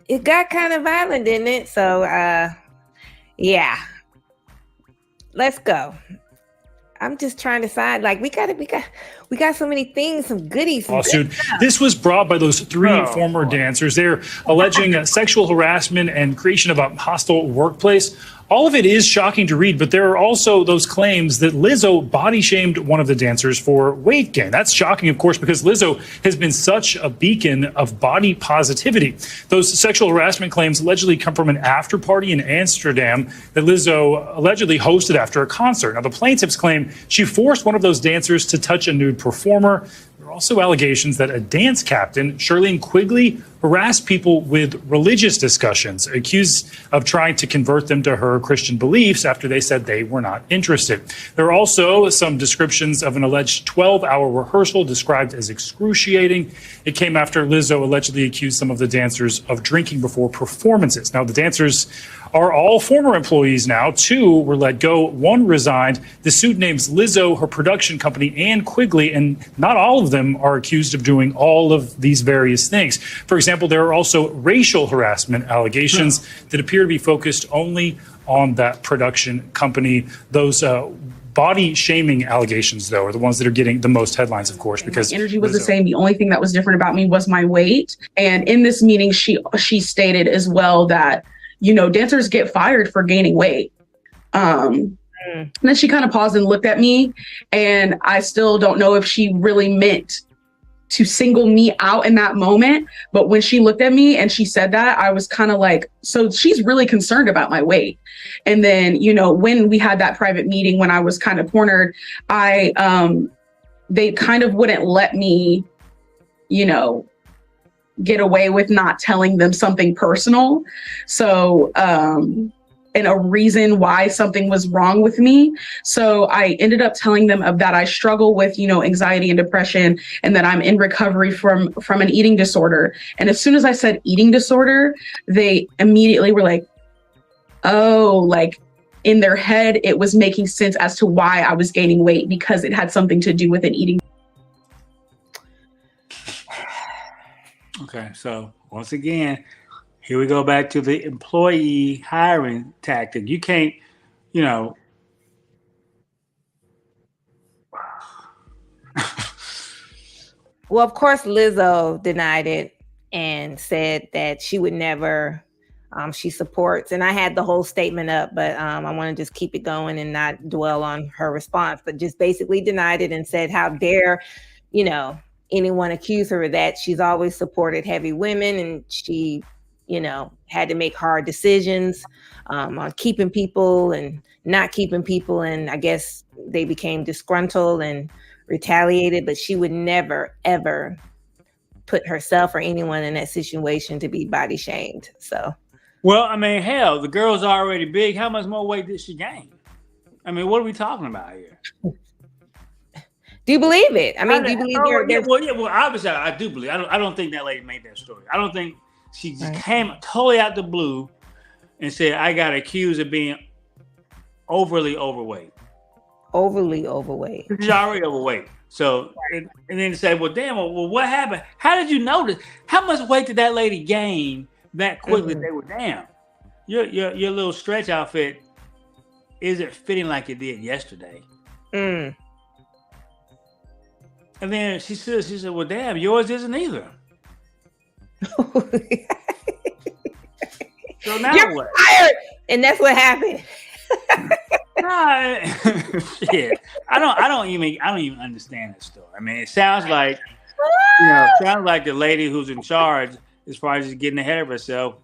It got kind of violent, didn't it? So, yeah. Let's go. I'm just trying to decide. Like we got so many things, some goodies. Lawsuit. This was brought by those three former dancers. They're alleging sexual harassment and creation of a hostile workplace. All of it is shocking to read, but there are also those claims that Lizzo body shamed one of the dancers for weight gain. That's shocking, of course, because Lizzo has been such a beacon of body positivity. Those sexual harassment claims allegedly come from an after party in Amsterdam that Lizzo allegedly hosted after a concert. Now, the plaintiffs claim she forced one of those dancers to touch a nude performer. There are also allegations that a dance captain, Shirlene Quigley, harassed people with religious discussions, accused of trying to convert them to her Christian beliefs after they said they were not interested. There are also some descriptions of an alleged 12-hour rehearsal described as excruciating. It came after Lizzo allegedly accused some of the dancers of drinking before performances. Now, the dancers are all former employees now. 2 were let go. 1 resigned. The suit names Lizzo, her production company, and Quigley, and not all of them are accused of doing all of these various things. For example, there are also racial harassment allegations that appear to be focused only on that production company. Those body shaming allegations, though, are the ones that are getting the most headlines, of course, because my energy was the same. The only thing that was different about me was my weight. And in this meeting, she stated as well that, you know, dancers get fired for gaining weight. And then she kind of paused and looked at me, and I still don't know if she really meant to single me out in that moment. But when she looked at me and she said that, I was kind of like, so she's really concerned about my weight. And then, you know, when we had that private meeting, when I was kind of cornered, they kind of wouldn't let me, you know, get away with not telling them something personal. So, and a reason why something was wrong with me. So I ended up telling them that I struggle with, you know, anxiety and depression, and that I'm in recovery from an eating disorder. And as soon as I said eating disorder, they immediately were like, oh, like in their head, it was making sense as to why I was gaining weight, because it had something to do with an eating. Okay, so once again, here we go back to the employee hiring tactic. You can't, you know. Well, of course, Lizzo denied it and said that she would never, she supports, and I had the whole statement up, but I want to just keep it going and not dwell on her response, but just basically denied it and said, how dare, you know, anyone accuse her of that. She's always supported heavy women, and she, you know, had to make hard decisions on keeping people and not keeping people. And I guess they became disgruntled and retaliated, but she would never, ever put herself or anyone in that situation to be body shamed. So, well, I mean, hell, the girl's already big. How much more weight did she gain? I mean, what are we talking about here? Do you believe it? I mean, do you believe well, obviously, I do believe. I don't think that lady made that story. I don't think she just came totally out the blue and said, I got accused of being overly overweight. Overly overweight. She's already overweight. So, and then say, well, damn, well, what happened? How did you notice? How much weight did that lady gain that quickly? They were, damn, your little stretch outfit isn't fitting like it did yesterday. And then she said, well, damn, yours isn't either. So now You're what? fired, and that's what happened. Nah, shit. I don't even understand this story. I mean, it sounds like the lady who's in charge is probably just getting ahead of herself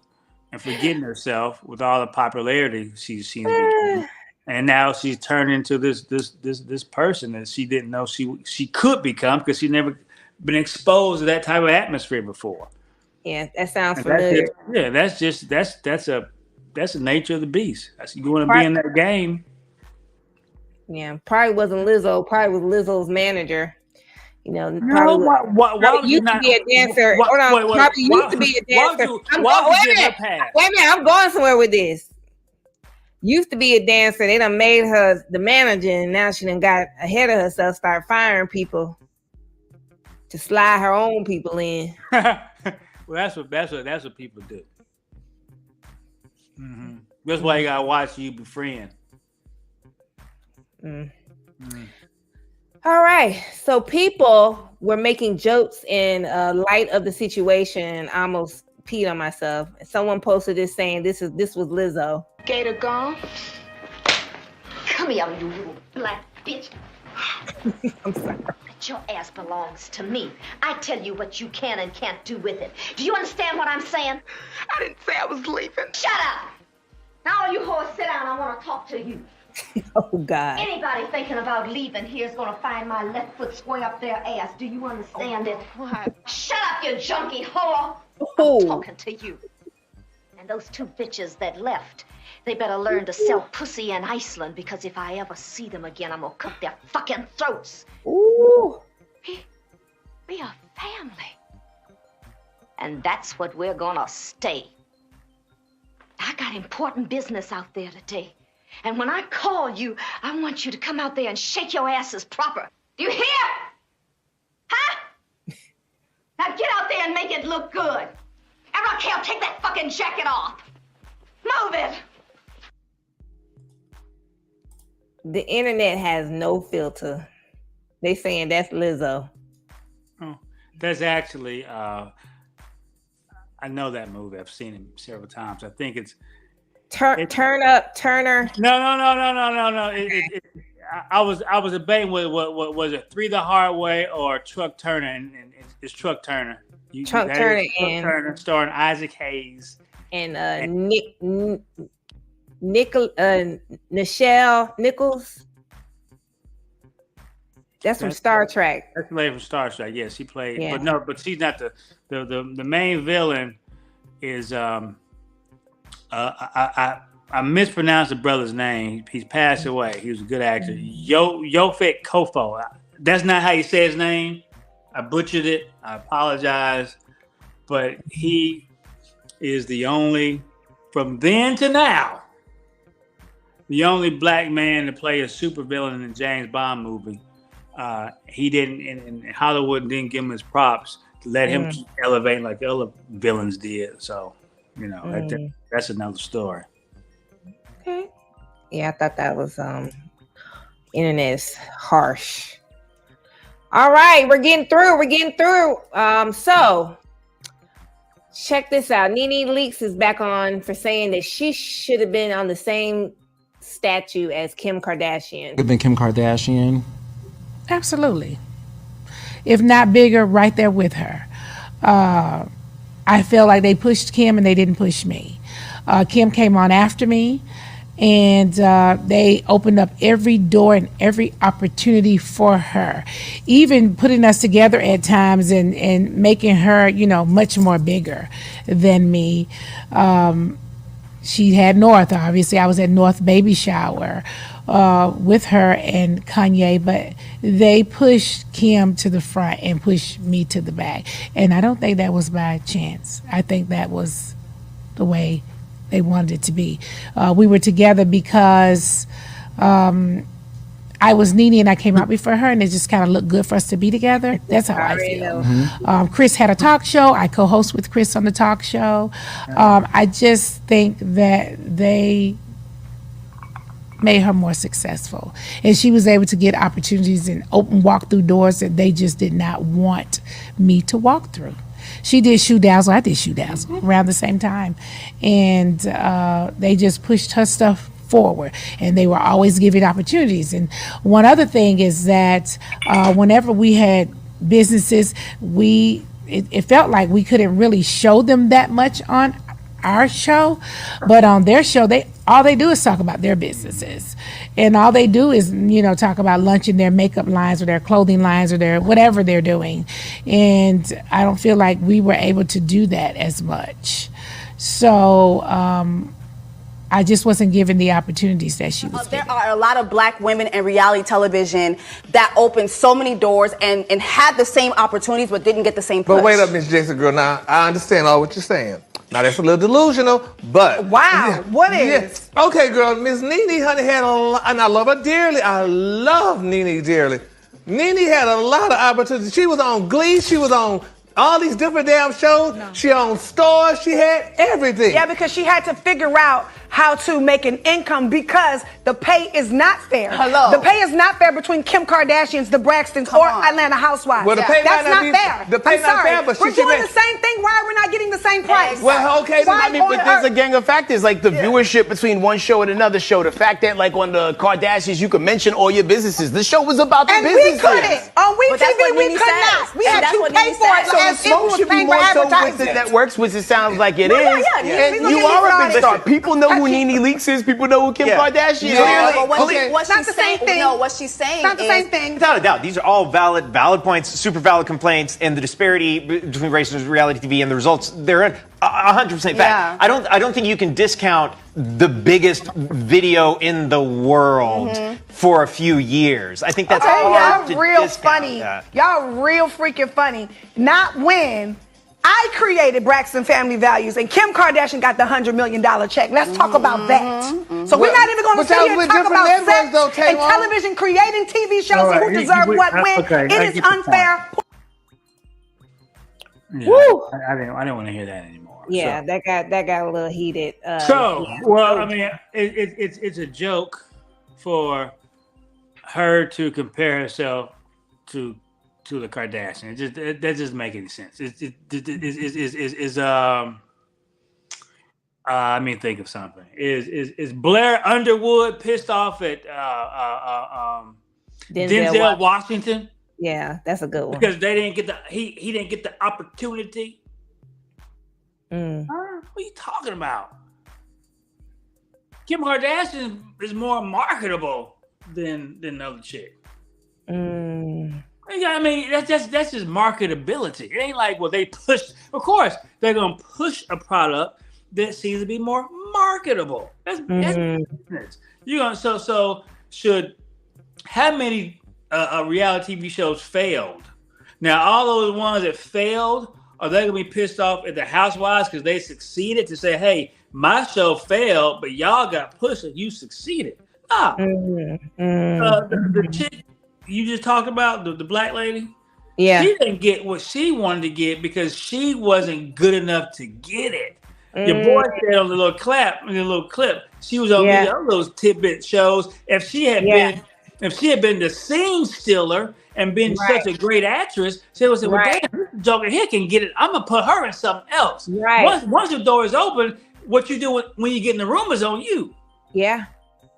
and forgetting herself with all the popularity she seems to be getting. And now she's turned into this person that she didn't know she could become because she never been exposed to that type of atmosphere before. Yeah, that sounds And familiar. that's the nature of the beast. You want to be in that game. Yeah, probably wasn't Lizzo. Probably was Lizzo's manager. You know, No, probably why would you used to not- be a dancer. why- Hold on, wait, probably why- used to be a why dancer. would you- I'm why going, would wait you a give her minute. a pass? Wait a minute, I'm going somewhere with this. Used to be a dancer. They done made her the manager, and now she done got ahead of herself, start firing people to slide her own people in. Well, that's what people do. Mm-hmm. That's why you gotta watch You Be Friend. All right. So people were making jokes in light of the situation. I almost peed on myself. Someone posted this saying this was Lizzo. Gator gone. Come here, you little black bitch. I'm sorry. But your ass belongs to me. I tell you what you can and can't do with it. Do you understand what I'm saying? I didn't say I was leaving. Shut up! Now all you whores sit down. I want to talk to you. Oh God. Anybody thinking about leaving here is gonna find my left foot square up their ass. Do you understand it? What? Shut up, you junkie whore! I'm talking to you. And those two bitches that left, they better learn to sell pussy in Iceland, because if I ever see them again, I'm gonna cut their fucking throats. Ooh. We are family. And that's what we're gonna stay. I got important business out there today. And when I call you, I want you to come out there and shake your asses proper. Do you hear? Huh? Now get out there and make it look good. And Raquel, take that fucking jacket off. Move it. The internet has no filter. They saying that's Lizzo. Oh, that's actually I know that movie. I've seen it several times. I think it's Turn Up Turner. No. I was debating what was it, Three the Hard Way or Truck Turner, and it's Truck Turner. Truck that Turner is Truck and Turner, starring Isaac Hayes and Nichelle Nichols. That's from Star Trek. That's the lady from Star Trek. Yes, she played. Yeah. But she's not the main villain. Is I mispronounced the brother's name. He's passed away. He was a good actor. Yofet Kofo. That's not how you say his name. I butchered it. I apologize. But he is the only, from then to now, the only black man to play a supervillain in a James Bond movie. He didn't, and Hollywood didn't give him his props to let him keep elevating like the other villains did. So, that's another story. Okay. Yeah, I thought that was internet's harsh. All right, we're getting through. So check this out. Nene Leakes is back on for saying that she should have been on the same statue as Kim Kardashian. Have been Kim Kardashian. Absolutely. If not bigger, right there with her. I feel like they pushed Kim and they didn't push me. Kim came on after me, and they opened up every door and every opportunity for her, even putting us together at times and making her, much more bigger than me. She had North, obviously. I was at North baby shower with her and Kanye, but they pushed Kim to the front and pushed me to the back. And I don't think that was by chance. I think that was the way they wanted it to be. We were together because I was Nene and I came out before her, and it just kind of looked good for us to be together. That's how I feel. Chris had a talk show. I co-host with Chris on the talk show. I just think that they made her more successful. And she was able to get opportunities and open walk through doors that they just did not want me to walk through. She did Shoe Dazzle, I did Shoe Dazzle around the same time. And they just pushed her stuff forward, and they were always giving opportunities. And one other thing is that whenever we had businesses, it felt like we couldn't really show them that much on our show, but on their show, all they do is talk about their businesses, and all they do is talk about launching their makeup lines or their clothing lines or their whatever they're doing. And I don't feel like we were able to do that as much. So I just wasn't given the opportunities that she was given. There are a lot of black women in reality television that opened so many doors and had the same opportunities but didn't get the same push. But wait up, Miss Jackson, girl. Now, I understand all what you're saying. Now, that's a little delusional, but... Wow, what is? Yeah. Okay, girl, Miss Nene Honey had a lot, and I love her dearly. I love Nene dearly. Nene had a lot of opportunities. She was on Glee. She was on all these different damn shows. No. She owned stores. She had everything. Yeah, because she had to figure out how to make an income because the pay is not fair. Hello. The pay is not fair between Kim Kardashians, the Braxtons, or Atlanta Housewives. Well, the pay That's not fair. The pay I'm not sorry. fair, but we're doing the same thing. Why are we not getting the same price? Well, okay. Why I mean, but there's a gang of factors, like the viewership between one show and another show. The fact that, like, on the Kardashians, you could mention all your businesses. The show was about the businesses. And we couldn't. On WeTV, we could not. We had to pay for it as if it was paying for advertising. The networks, which it sounds like it is. Yeah, you are a big star. People know who Nene Leakes is. People know who Kim Kardashian is. But what she's saying, what she's saying not the same thing. Without a doubt, these are all valid points, super valid complaints, and the disparity between race and reality TV and the results, they're 100% fact. Yeah. I don't think you can discount the biggest video in the world for a few years. I think that's hard to y'all real discount funny. that. Y'all real freaking funny. Not when I created Braxton Family Values and Kim Kardashian got the $100 million check. Let's talk about that. So we're not even going to sit here and talk about sex and television, creating TV shows and who deserve what when. It is unfair. Yeah, Woo! I didn't want to hear that anymore. Yeah, So- that got a little heated. Well, I mean, it's a joke for her to compare herself to the Kardashians. That doesn't make any sense. Let me think of something. Is Blair Underwood pissed off at Denzel Washington? Yeah, that's a good one. Because they didn't get he didn't get the opportunity. What are you talking about? Kim Kardashian is more marketable than the other chick. I mean, that's just marketability. It ain't like, well, they pushed. Of course, they're gonna push a product that seems to be more marketable. That's business. You're gonna so should how many reality TV shows failed? Now, all those ones that failed, are they gonna be pissed off at the Housewives because they succeeded to say, "Hey, my show failed, but y'all got pushed and you succeeded"? Nah. The chick you just talked about, the black lady, yeah, she didn't get what she wanted to get because she wasn't good enough to get it. Your boy said on the little clip, she was on these other tidbit shows. If she had been the scene stealer and been such a great actress, she would say, "Well, damn, this joker here can get it. I'm gonna put her in something else." Right. Once the door is open, what you do when you get in the room is on you. Yeah.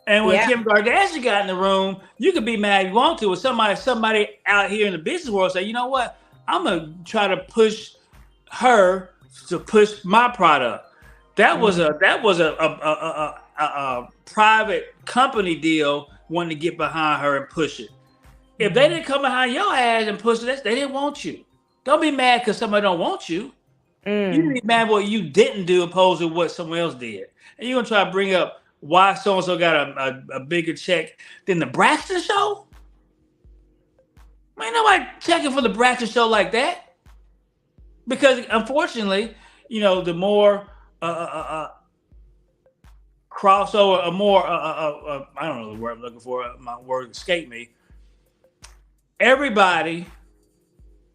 And when Kim Kardashian got in the room, you could be mad if you want to. Or somebody out here in the business world say, "You know what? I'm gonna try to push her to push my product." That was a private company deal wanting to get behind her and push it. If they didn't come behind your ass and push it, they didn't want you. Don't be mad because somebody don't want you. You need to be mad what you didn't do opposed to what someone else did. And you're gonna try to bring up why so-and-so got a bigger check than the Braxton show? Man, nobody checking for the Braxton show like that. Because unfortunately, the more crossover, I don't know the word I'm looking for, my word escaped me. Everybody,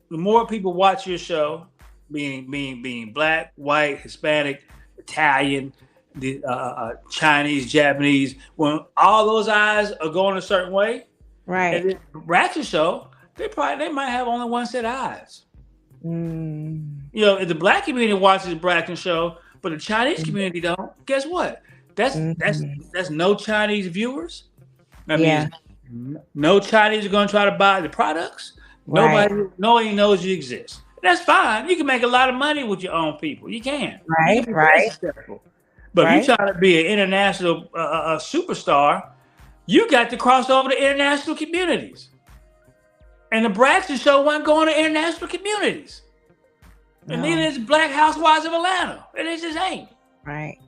the more people watch your show, being black, white, Hispanic, Italian, the Chinese, Japanese, when all those eyes are going a certain way, right? And the Braxton show, they might have only one set of eyes. Mm. You know, if the black community watches the Braxton show, but the Chinese community don't, guess what? That's no Chinese viewers. That means no Chinese are going to try to buy the products. Nobody knows you exist. That's fine. You can make a lot of money with your own people. You can. You can be very successful. But if you're trying to be an international superstar, you got to cross over to international communities. And the Braxton show wasn't going to international communities. And neither is Black Housewives of Atlanta. It just ain't. Right.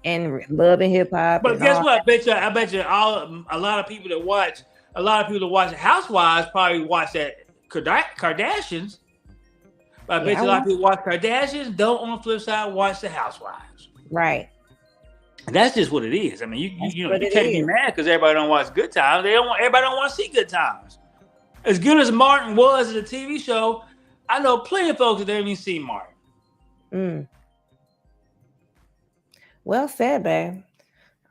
And Love and Hip Hop. But guess what? I bet you a lot of people that watch the Housewives probably watch that Kardashians. But I bet you a lot of people watch Kardashians, don't on the flip side watch the Housewives. Right. And that's just what it is. I mean, you can't be mad because everybody don't watch Good Times. Everybody don't want to see Good Times. As good as Martin was as a TV show, I know plenty of folks that don't even see Martin. Mm. Well said, babe.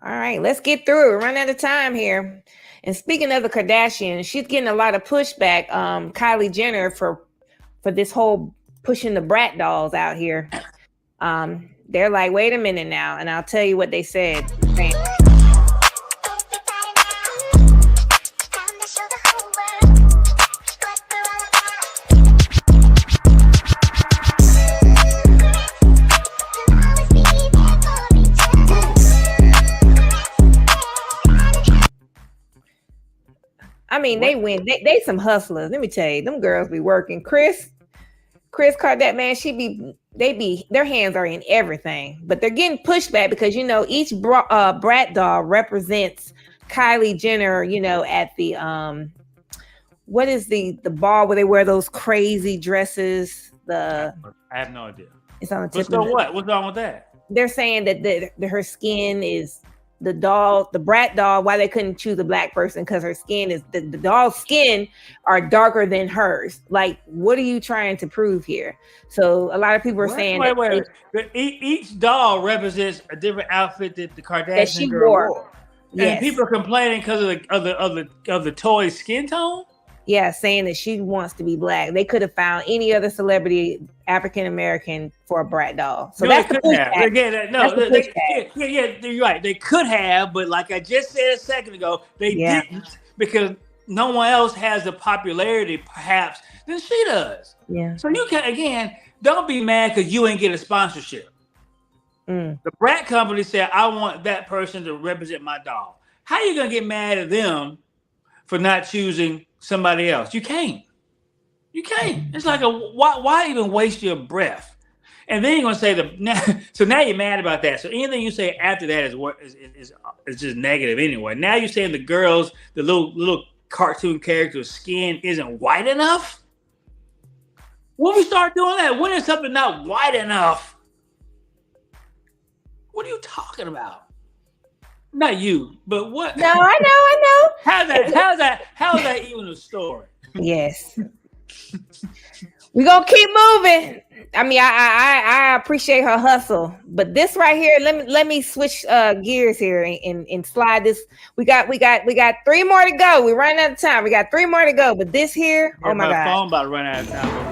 All right, let's get through it. We're running out of time here. And speaking of the Kardashians, she's getting a lot of pushback. Kylie Jenner for this whole pushing the brat dolls out here. They're like, wait a minute now, and I'll tell you what they said. I mean, they win. They some hustlers. Let me tell you, them girls be working. Chris Kardashian, man, their hands are in everything, but they're getting pushed back because, you know, each brat doll represents Kylie Jenner, you know, at the, what is the ball where they wear those crazy dresses? I have no idea. It's on the tip. So what? What's wrong with that? They're saying that her skin is the brat doll, why they couldn't choose a black person because her skin is the doll's skin are darker than hers. Like, what are you trying to prove here? So a lot of people are saying wait. Each doll represents a different outfit that the Kardashian girl wore. Yes. And people are complaining because of the toy's skin tone. Yeah, saying that she wants to be black. They could have found any other celebrity, African American, for a brat doll. So that's the pushback. You're right. They could have, but like I just said a second ago, they didn't because no one else has the popularity, perhaps, than she does. Yeah. So you can don't be mad because you ain't get a sponsorship. Mm. The brat company said, "I want that person to represent my doll." How you gonna get mad at them for not choosing somebody else? You can't. It's like why even waste your breath? And then you're gonna say so now you're mad about that. So anything you say after that is just negative anyway. Now you're saying the girls, the little cartoon character's skin isn't white enough. When we start doing that, when is something not white enough? What are you talking about? Not you, but what? No, I know. How's that even a story? Yes. We're gonna keep moving. I mean, I appreciate her hustle, but this right here, let me switch gears here and slide this. We got 3 more to go. We're running out of time. We got 3 more to go, but this here, oh my God. My phone about to run out of time.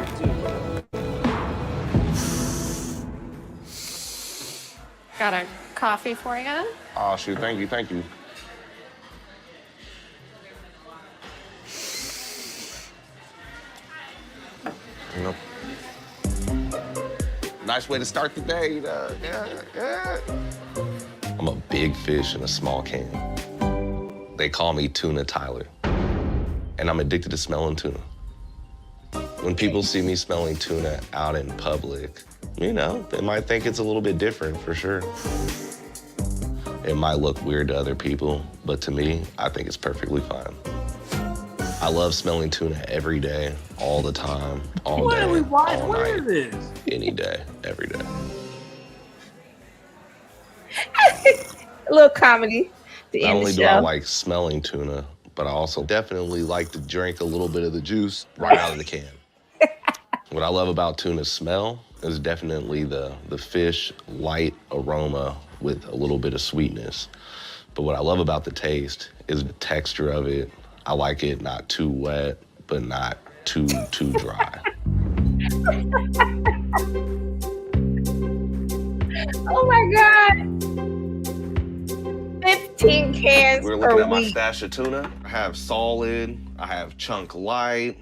Got a coffee for you. Oh, shoot. Thank you. You know, nice way to start the day. Yeah. I'm a big fish in a small can. They call me Tuna Tyler, and I'm addicted to smelling tuna. When people see me smelling tuna out in public, you know, they might think it's a little bit different for sure. It might look weird to other people, but to me, I think it's perfectly fine. I love smelling tuna every day, all the time, all day, all night, any day, every day. A little comedy to Not end only the do show. I like smelling tuna, but I also definitely like to drink a little bit of the juice right out of the can. What I love about tuna's smell is definitely the fish light aroma with a little bit of sweetness. But what I love about the taste is the texture of it. I like it not too wet, but not too dry. Oh my God. 15 cans We're per looking at my week. stash of tuna. I have solid, I have chunk light.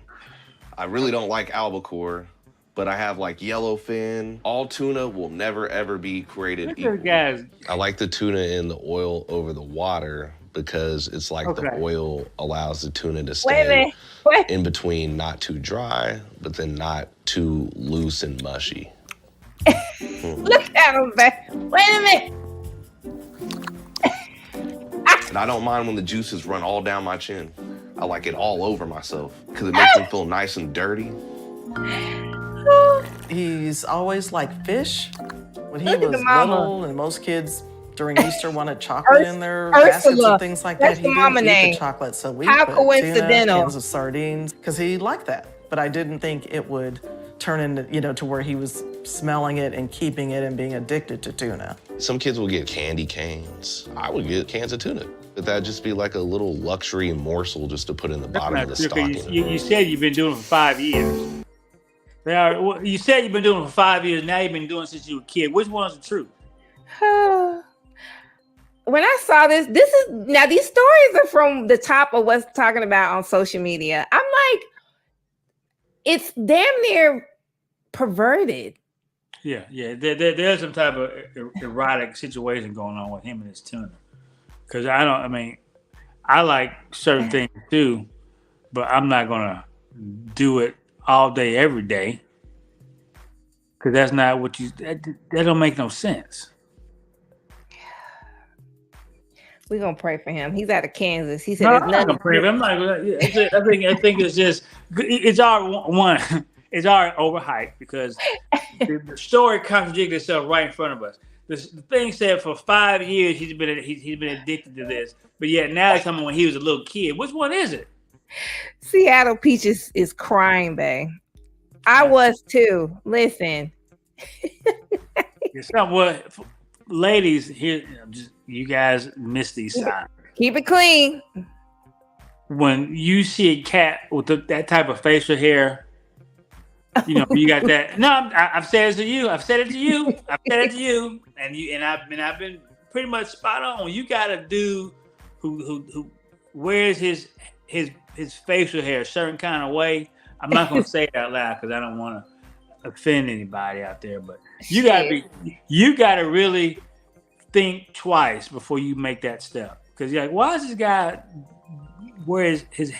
I really don't like albacore, but I have like yellowfin. All tuna will never ever be created equal. Guys, I like the tuna in the oil over the water because it's like the oil allows the tuna to stay in between, not too dry, but then not too loose and mushy. Look at him, man. Wait a minute. And I don't mind when the juices run all down my chin. I like it all over myself because it makes me feel nice and dirty. He's always liked fish. When he Look at was the mama. little, and most kids during Easter wanted chocolate in their baskets Ursula. and things like That's that. He the mama didn't eat name. the chocolate, so we How put coincidental. tuna, cans of sardines, because he liked that. But I didn't think it would turn into, to where he was smelling it and keeping it and being addicted to tuna. Some kids will get candy canes. I would get cans of tuna. But that'd just be like a little luxury morsel just to put in the bottom of the stocking. You said you've been doing it for 5 years. You said you've been doing it for 5 years. Now you've been doing it since you were a kid. Which one's the truth? When I saw this is now these stories are from the top of what's talking about on social media. I'm like, it's damn near perverted. Yeah. There's some type of erotic situation going on with him and his tuna. Because I like certain things too, but I'm not gonna do it all day, every day. Because that's not what that don't make no sense. We're gonna pray for him. He's out of Kansas. He said, No, "There's I'm not nothing." gonna pray for him. I think it's just it's already it's already overhyped because the story contradicts itself right in front of us. The thing said for 5 years he's been addicted to this, but yet now it's coming when he was a little kid. Which one is it? Seattle Peaches is crying, babe. I was too. Listen. It's not what ladies here. You guys miss these signs. Keep it clean. When you see a cat with that type of facial hair, you got that. No, I've said it to you. I've said it to you. And I've been pretty much spot on. You got a dude who wears his facial hair a certain kind of way. I'm not gonna say it out loud because I don't want to offend anybody out there. But you gotta really think twice before you make that step. Because you're like, why is this guy wear his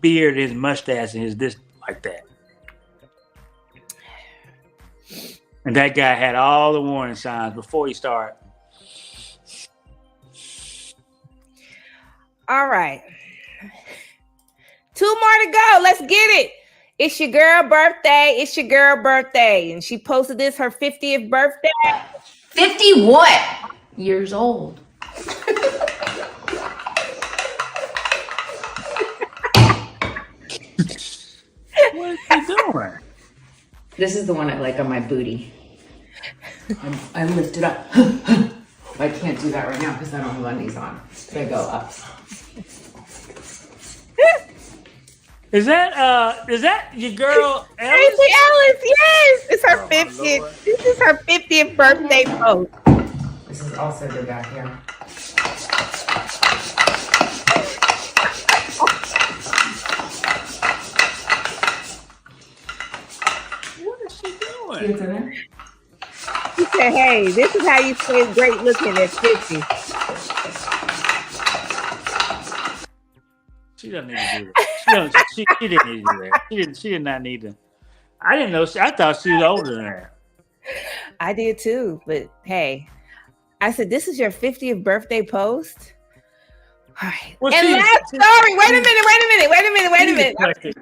beard, his mustache, and his this like that? And that guy had all the warning signs before he started. All right. 2 more to go. Let's get it. It's your girl birthday. It's your girl birthday. And she posted this, her 50th birthday. 50 what? Years old. What is he doing? This is the one I like on my booty. I lift it up. I can't do that right now because I don't have undies on. So I go up. Is that your girl Ellis? Tracy Ellis, yes. It's her 50th. This is her 50th birthday post. This is also the back here. What is she doing? She said, hey, this is how you stay great looking at 50. She doesn't need to do that. She didn't need to do that. She did not need to. I didn't know. I thought she was older than that. I did too, but hey, I said, this is your 50th birthday post? All right. Well, and last story. Wait a minute.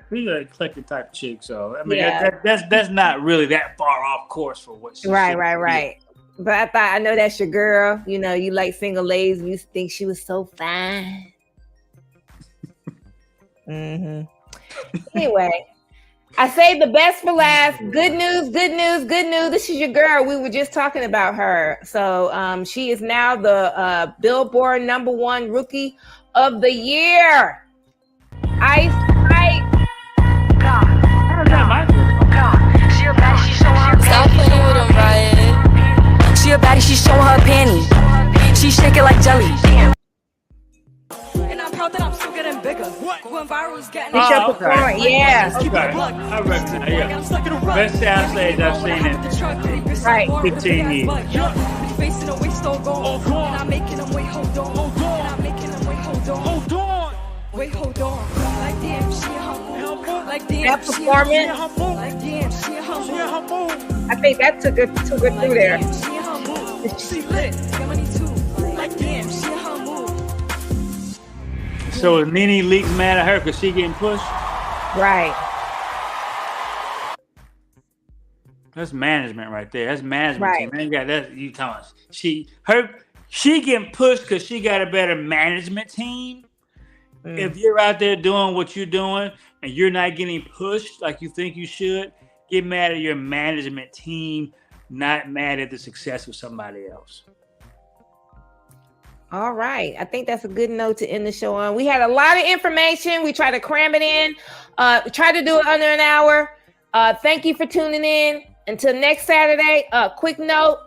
She's an eclectic type of chick, so I mean, Yeah. that's not really that far off course for what she Right. But I thought, I know that's your girl. You know, you like single ladies. You think she was so fine. Anyway, I saved the best for last. Good news, good news, good news. This is your girl. We were just talking about her. So she is now the Billboard #1 Rookie of the Year. Ice Spice. Stop playing with them, Riot. She a baddie, she showing her panties. She shake it like jelly. And I'm proud that I'm still getting bigger. When viral's getting Yeah. Okay. I recognize, yeah. Best sound stage I've seen in right 15 years. Facing a waste all gone. And I'm making them wait, hold on. And I'm making them wait, hold on. Hold on. Wait, hold on. Like damn, she humble. Like damn, that performance. Like damn, she humble. I think that took it through there. She humble. She lit. Got money too. Like damn, she humble. So is Nene Leakes mad at her because she getting pushed? Right. That's management right there. That's management. Right. Man, you got that. You talking? She getting pushed because she got a better management team. If you're out there doing what you're doing and you're not getting pushed like you think you should, get mad at your management team, not mad at the success of somebody else. All right. I think that's a good note to end the show on. We had a lot of information. We tried to cram it in. We tried to do it under an hour. Thank you for tuning in. Until next Saturday, quick note.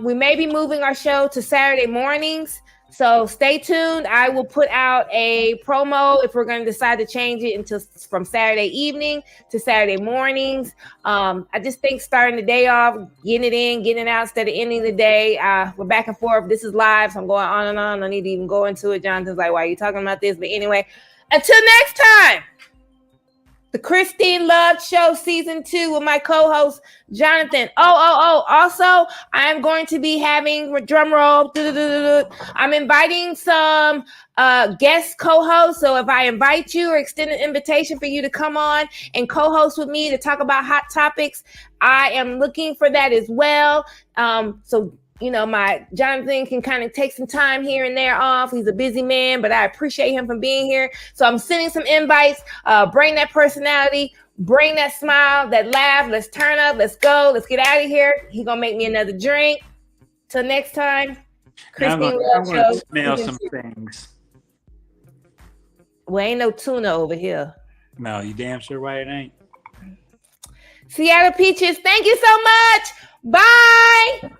We may be moving our show to Saturday mornings. So stay tuned. I will put out a promo if we're going to decide to change it from Saturday evening to Saturday mornings. I just think starting the day off, getting it in, getting it out instead of ending the day. We're back and forth. This is live, so I'm going on and on. I need to even go into it. Jonathan's like, why are you talking about this? But anyway, until next time, the Christine Love Show Season 2 with my co-host, Jonathan. Also, I am going to be having, drum roll, I'm inviting some guest co-hosts. So if I invite you or extend an invitation for you to come on and co-host with me to talk about hot topics, I am looking for that as well. So my Jonathan can kind of take some time here and there off. He's a busy man, but I appreciate him for being here. So I'm sending some invites. Bring that personality, bring that smile, that laugh. Let's turn up. Let's go. Let's get out of here. He's going to make me another drink. Till next time, Christine Love Show. Smell some things. Well, ain't no tuna over here. No, you damn sure right it ain't. Seattle Peaches, thank you so much. Bye.